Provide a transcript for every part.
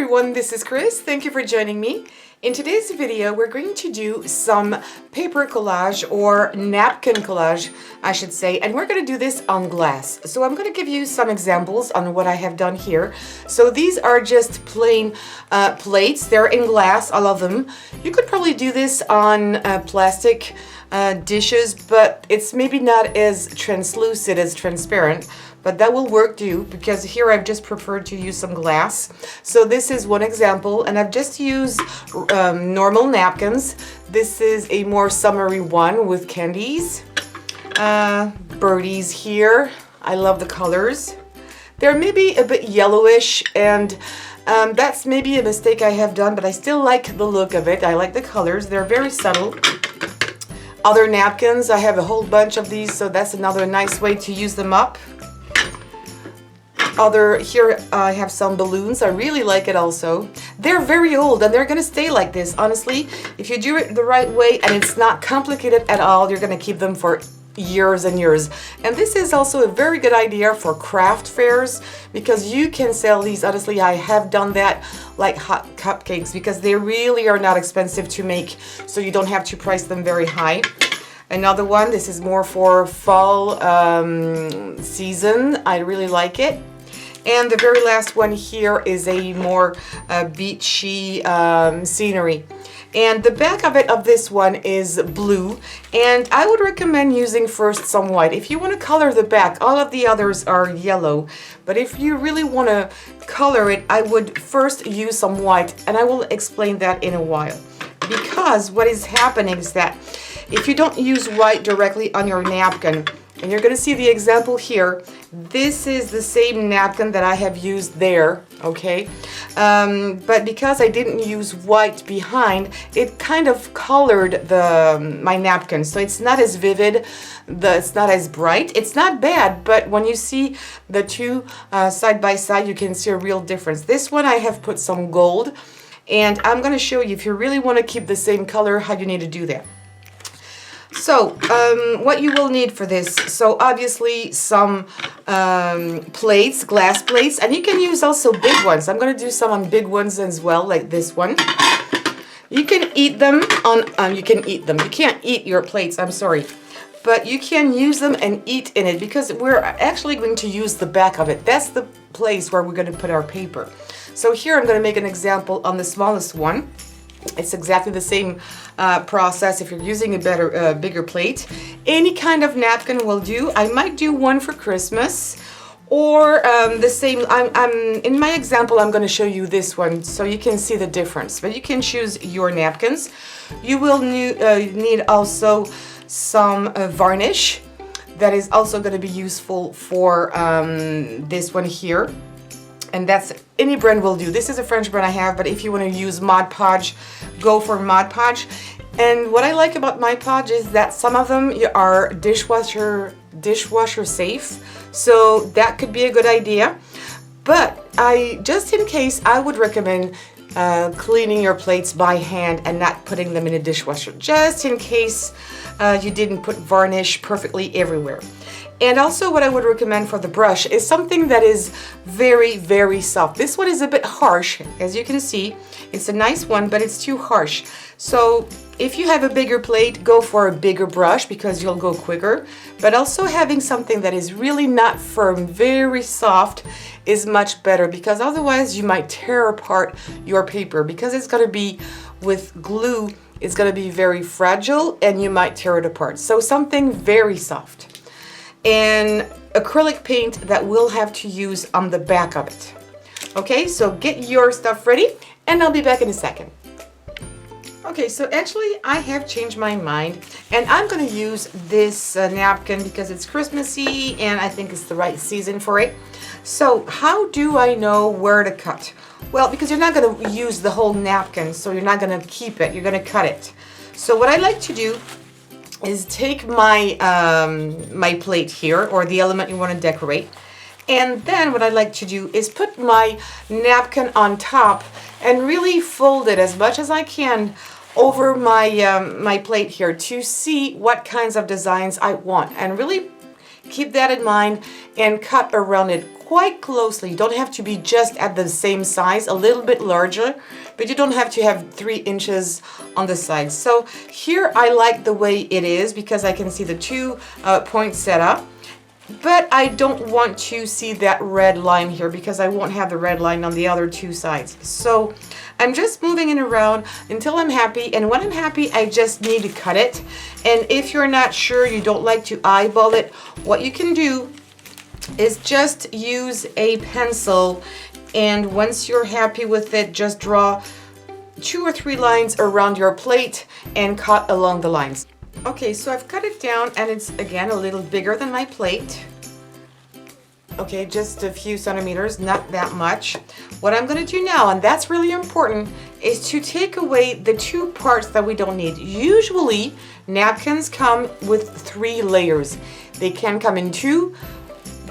everyone, this is Chris. Thank you for joining me. In today's video, we're going to do some paper collage, or napkin collage, I should say, and we're going to do this on glass. So I'm going to give you some examples on what I have done here. So these are just plain plates. They're in glass, all of them. You could probably do this on plastic dishes, but it's maybe not as translucent as transparent. But that will work too, because here I've just preferred to use some glass. So this is one example, and I've just used normal napkins. This is a more summery one with candies. Birdies here. I love the colors. They're maybe a bit yellowish, and that's maybe a mistake I have done, but I still like the look of it. I like the colors. They're very subtle. Other napkins, I have a whole bunch of these, so that's another nice way to use them up. Here I have some balloons. I really like it also. They're very old and they're gonna stay like this. Honestly, if you do it the right way and it's not complicated at all, you're gonna keep them for years and years. And this is also a very good idea for craft fairs, because you can sell these. Honestly, I have done that like hot cupcakes, because they really are not expensive to make, so you don't have to price them very high. Another one, this is more for fall season. I really like it. And the very last one here is a more beachy scenery. And the back of this one is blue, and I would recommend using first some white. If you want to color the back, all of the others are yellow, but if you really want to color it, I would first use some white, and I will explain that in a while. Because what is happening is that if you don't use white directly on your napkin, and you're going to see the example here, this is the same napkin that I have used there, okay? But because I didn't use white behind, it kind of colored my napkin. So it's not as vivid, it's not as bright. It's not bad, but when you see the two side by side, you can see a real difference. This one I have put some gold, and I'm going to show you, if you really want to keep the same color, how you need to do that. So, what you will need for this, so obviously some plates, glass plates, and you can use also big ones. I'm going to do some on big ones as well, like this one. You can eat them you can't eat your plates, I'm sorry. But you can use them and eat in it, because we're actually going to use the back of it. That's the place where we're going to put our paper. So here I'm going to make an example on the smallest one. It's exactly the same process if you're using a bigger plate. Any kind of napkin will do. I might do one for Christmas, or the same. In my example, I'm going to show you this one so you can see the difference. But you can choose your napkins. You will need also some varnish. That is also going to be useful for this one here. And that's, any brand will do. This is a French brand I have, but if you want to use Mod Podge, go for Mod Podge. And what I like about Mod Podge is that some of them are dishwasher safe, so that could be a good idea. But just in case, I would recommend cleaning your plates by hand and not putting them in a dishwasher, just in case you didn't put varnish perfectly everywhere. And also what I would recommend for the brush is something that is very, very soft. This one is a bit harsh, as you can see. It's a nice one, but it's too harsh. So if you have a bigger plate, go for a bigger brush, because you'll go quicker. But also having something that is really not firm, very soft, is much better, because otherwise you might tear apart your paper, because it's going to be with glue. It's going to be very fragile and you might tear it apart. So something very soft. And acrylic paint that we'll have to use on the back of it. Okay, so get your stuff ready, and I'll be back in a second. Okay, so actually I have changed my mind, and I'm going to use this napkin because it's Christmassy and I think it's the right season for it. So how do I know where to cut? Well, because you're not going to use the whole napkin, so you're not going to keep it, you're going to cut it. So what I like to do is take my my plate here, or the element you want to decorate, and then what I like to do is put my napkin on top and really fold it as much as I can over my my plate here to see what kinds of designs I want, and really keep that in mind and cut around it quite closely. You don't have to be just at the same size, a little bit larger, but you don't have to have 3 inches on the sides. So here I like the way it is because I can see the 2 points set up. But I don't want to see that red line here because I won't have the red line on the other 2 sides. So I'm just moving it around until I'm happy, and when I'm happy I just need to cut it. And if you're not sure, you don't like to eyeball it, what you can do is just use a pencil, and once you're happy with it, just draw 2 or 3 lines around your plate and cut along the lines. Okay, so I've cut it down and it's again a little bigger than my plate. Okay, just a few centimeters, not that much. What I'm going to do now, and that's really important, is to take away the 2 parts that we don't need. Usually, napkins come with 3 layers. They can come in 2,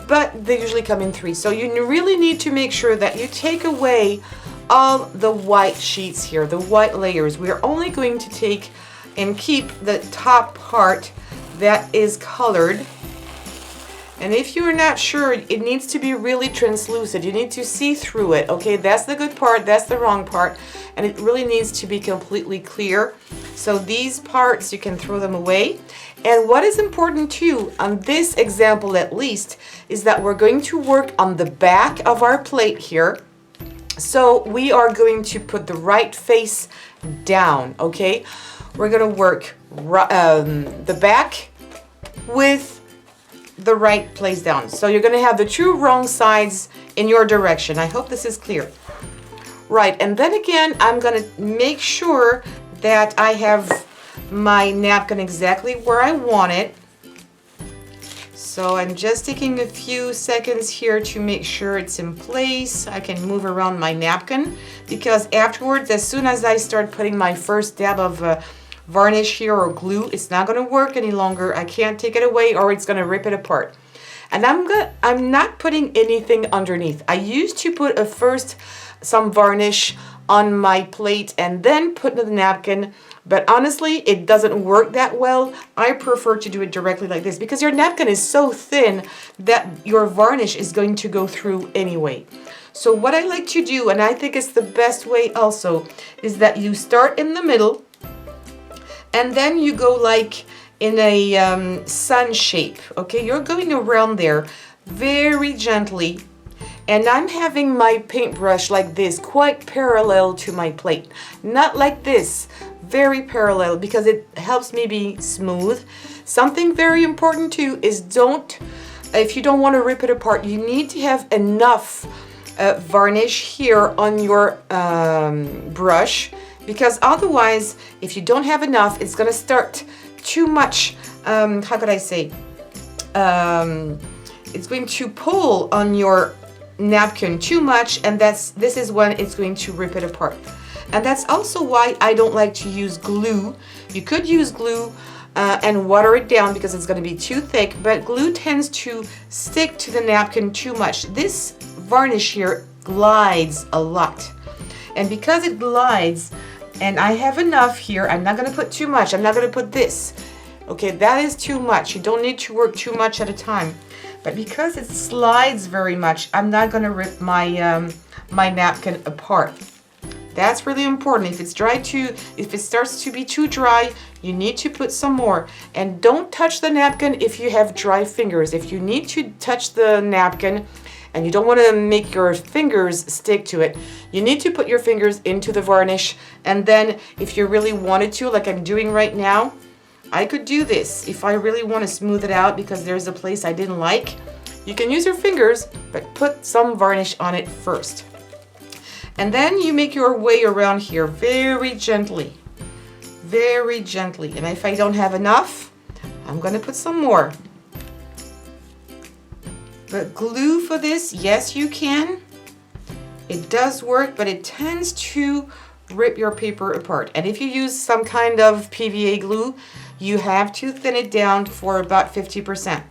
but they usually come in 3. So you really need to make sure that you take away all the white sheets here, the white layers. We're only going to take and keep the top part that is colored. And if you're not sure, it needs to be really translucent. You need to see through it, okay? That's the good part, that's the wrong part, and it really needs to be completely clear. So these parts, you can throw them away. And what is important too, on this example at least, is that we're going to work on the back of our plate here. So we are going to put the right face down, okay? We're gonna work the back with the right place down. So you're gonna have the 2 wrong sides in your direction. I hope this is clear. Right, and then again, I'm gonna make sure that I have my napkin exactly where I want it. So I'm just taking a few seconds here to make sure it's in place. I can move around my napkin because afterwards, as soon as I start putting my first dab of varnish here or glue, it's not going to work any longer. I can't take it away or it's going to rip it apart. And I'm not putting anything underneath. I used to put first some varnish on my plate and then put the napkin, but honestly it doesn't work that well. I prefer to do it directly like this because your napkin is so thin that your varnish is going to go through anyway. So what I like to do, and I think it's the best way also, is that you start in the middle and then you go like in a sun shape, okay? You're going around there very gently, and I'm having my paintbrush like this, quite parallel to my plate. Not like this, very parallel, because it helps me be smooth. Something very important too is if you don't want to rip it apart, you need to have enough varnish here on your brush, because otherwise, if you don't have enough, it's gonna start too much, how could I say? It's going to pull on your napkin too much, and this is when it's going to rip it apart. And that's also why I don't like to use glue. You could use glue and water it down because it's going to be too thick, but glue tends to stick to the napkin too much. This varnish here glides a lot, and because it glides, and I have enough here, I'm not going to put too much. I'm not going to put this. Okay, that is too much. You don't need to work too much at a time. But because it slides very much, I'm not going to rip my my napkin apart. That's really important. If it starts to be too dry, you need to put some more. And don't touch the napkin if you have dry fingers. If you need to touch the napkin and you don't want to make your fingers stick to it, you need to put your fingers into the varnish. And then if you really wanted to, like I'm doing right now, I could do this. If I really want to smooth it out because there's a place I didn't like, you can use your fingers, but put some varnish on it first. And then you make your way around here very gently. Very gently. And if I don't have enough, I'm going to put some more. But glue for this, yes you can. It does work, but it tends to rip your paper apart. And if you use some kind of PVA glue, you have to thin it down for about 50%.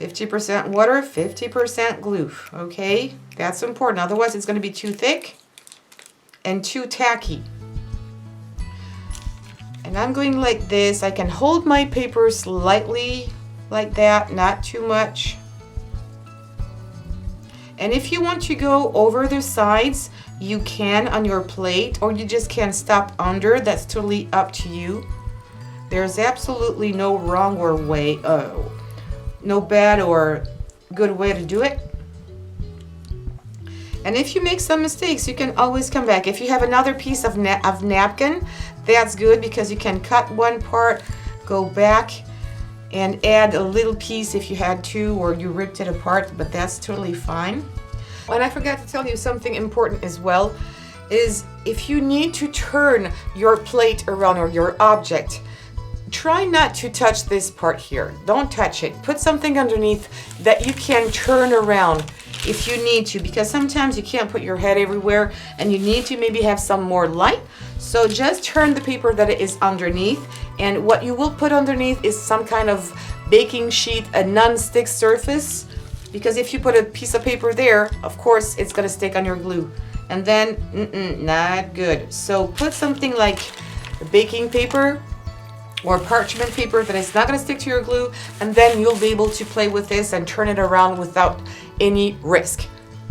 50% water, 50% glue, okay? That's important, otherwise it's going to be too thick and too tacky. And I'm going like this. I can hold my paper slightly like that, not too much. And if you want to go over the sides, you can on your plate, or you just can stop under. That's totally up to you. There's absolutely no wrong or way, no bad or good way to do it. And if you make some mistakes, you can always come back. If you have another piece of napkin, that's good, because you can cut one part, go back, and add a little piece if you had to, or you ripped it apart, but that's totally fine. And I forgot to tell you something important as well, is if you need to turn your plate around or your object, try not to touch this part here. Don't touch it. Put something underneath that you can turn around if you need to, because sometimes you can't put your head everywhere and you need to maybe have some more light. So just turn the paper that it is underneath, and what you will put underneath is some kind of baking sheet, a non-stick surface, because if you put a piece of paper there, of course it's going to stick on your glue, and then not good. So put something like baking paper or parchment paper that is not going to stick to your glue, and then you'll be able to play with this and turn it around without any risk.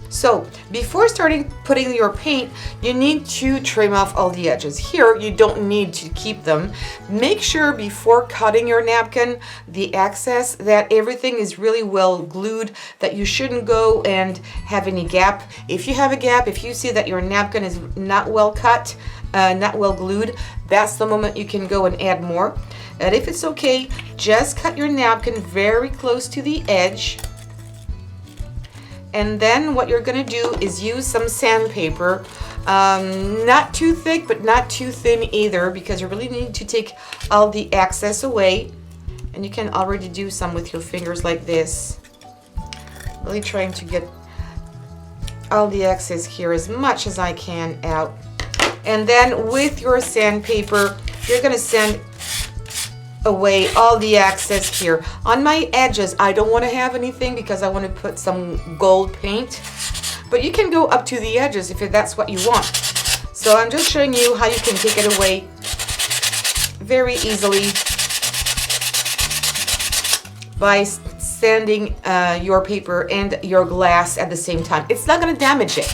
So before starting putting your paint, you need to trim off all the edges. Here you don't need to keep them. Make sure before cutting your napkin, the excess, that everything is really well glued, that you shouldn't go and have any gap. If you have a gap, if you see that your napkin is not well cut, not well glued, that's the moment you can go and add more. And if it's okay, just cut your napkin very close to the edge. And then what you're going to do is use some sandpaper, not too thick but not too thin either, because you really need to take all the excess away. And you can already do some with your fingers like this, really trying to get all the excess here as much as I can out. And then with your sandpaper, you're going to sand away all the excess here. On my edges, I don't want to have anything because I want to put some gold paint, but you can go up to the edges if that's what you want. So I'm just showing you how you can take it away very easily by sanding your paper and your glass at the same time. It's not going to damage it.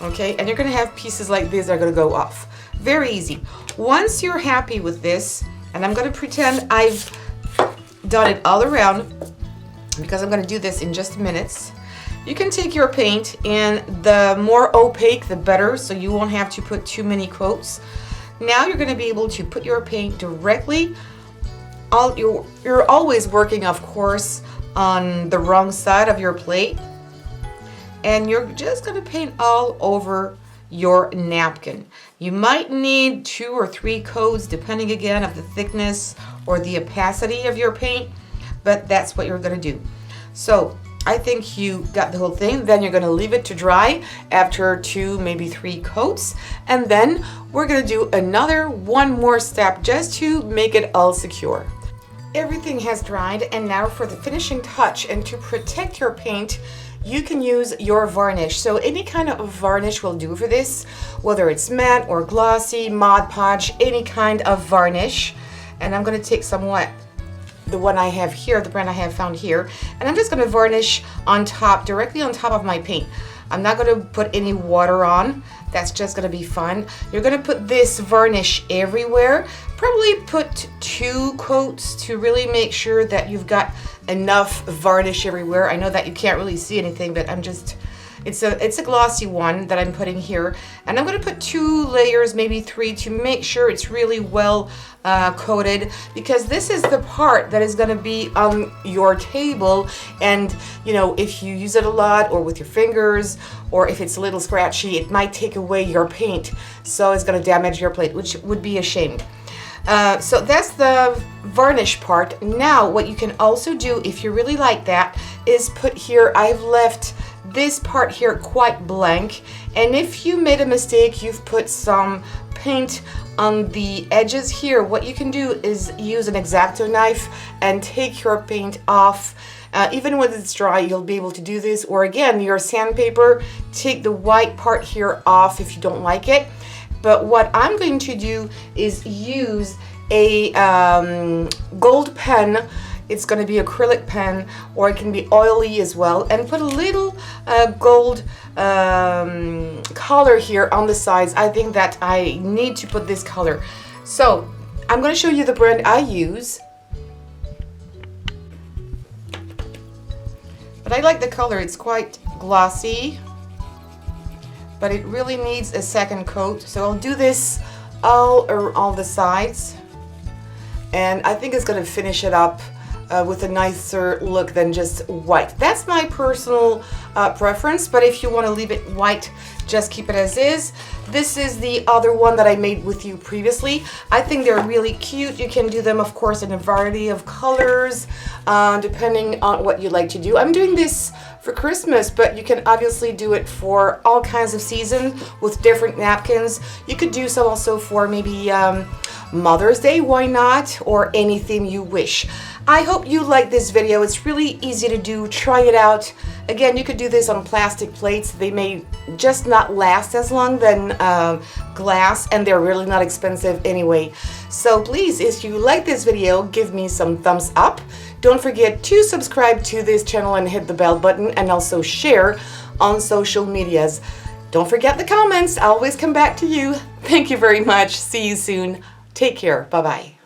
Okay, and you're going to have pieces like this that are going to go off. Very easy. Once you're happy with this, and I'm going to pretend I've done it all around, because I'm going to do this in just minutes, you can take your paint, and the more opaque the better, so you won't have to put too many coats. Now you're going to be able to put your paint directly. You're always working, of course, on the wrong side of your plate, and you're just going to paint all over your napkin. You might need 2 or 3 coats depending again of the thickness or the opacity of your paint, but that's what you're going to do. So I think you got the whole thing. Then you're going to leave it to dry after 2, maybe 3 coats, and then we're going to do one more step just to make it all secure. Everything has dried, and now for the finishing touch and to protect your paint, you can use your varnish. So any kind of varnish will do for this, whether it's matte or glossy, Mod Podge, any kind of varnish. And I'm going to take somewhat the one I have here, the brand I have found here, and I'm just going to varnish on top, directly on top of my paint. I'm not going to put any water on. That's just going to be fun. You're going to put this varnish everywhere. Probably put 2 coats to really make sure that you've got enough varnish everywhere. I know that you can't really see anything, but it's a glossy one that I'm putting here, and I'm going to put 2 layers, maybe 3, to make sure it's really well coated, because this is the part that is going to be on your table, and you know, if you use it a lot or with your fingers, or if it's a little scratchy, it might take away your paint, so it's going to damage your plate, which would be a shame. So that's the varnish part. Now what you can also do, if you really like that, is put here, I've left this part here quite blank, and if you made a mistake, you've put some paint on the edges here, what you can do is use an X-Acto knife and take your paint off. Even when it's dry, you'll be able to do this, or again, your sandpaper, take the white part here off if you don't like it. But what I'm going to do is use a gold pen. It's going to be acrylic pen, or it can be oily as well, and put a little gold color here on the sides. I think that I need to put this color. So I'm going to show you the brand I use. But I like the color. It's quite glossy, but it really needs a second coat. So I'll do this all on the sides, and I think it's going to finish it up with a nicer look than just white. That's my personal preference, but if you want to leave it white, just keep it as is. This is the other one that I made with you previously. I think they're really cute. You can do them, of course, in a variety of colors, depending on what you like to do. I'm doing this for Christmas, but you can obviously do it for all kinds of seasons with different napkins. You could do some also for maybe Mother's Day, why not? Or any theme you wish. I hope you like this video. It's really easy to do. Try it out. Again, you could do this on plastic plates. They may just not last as long than glass, and they're really not expensive anyway. So please, if you like this video, give me some thumbs up. Don't forget to subscribe to this channel and hit the bell button, and also share on social medias. Don't forget the comments. I always come back to you. Thank you very much. See you soon. Take care. Bye-bye.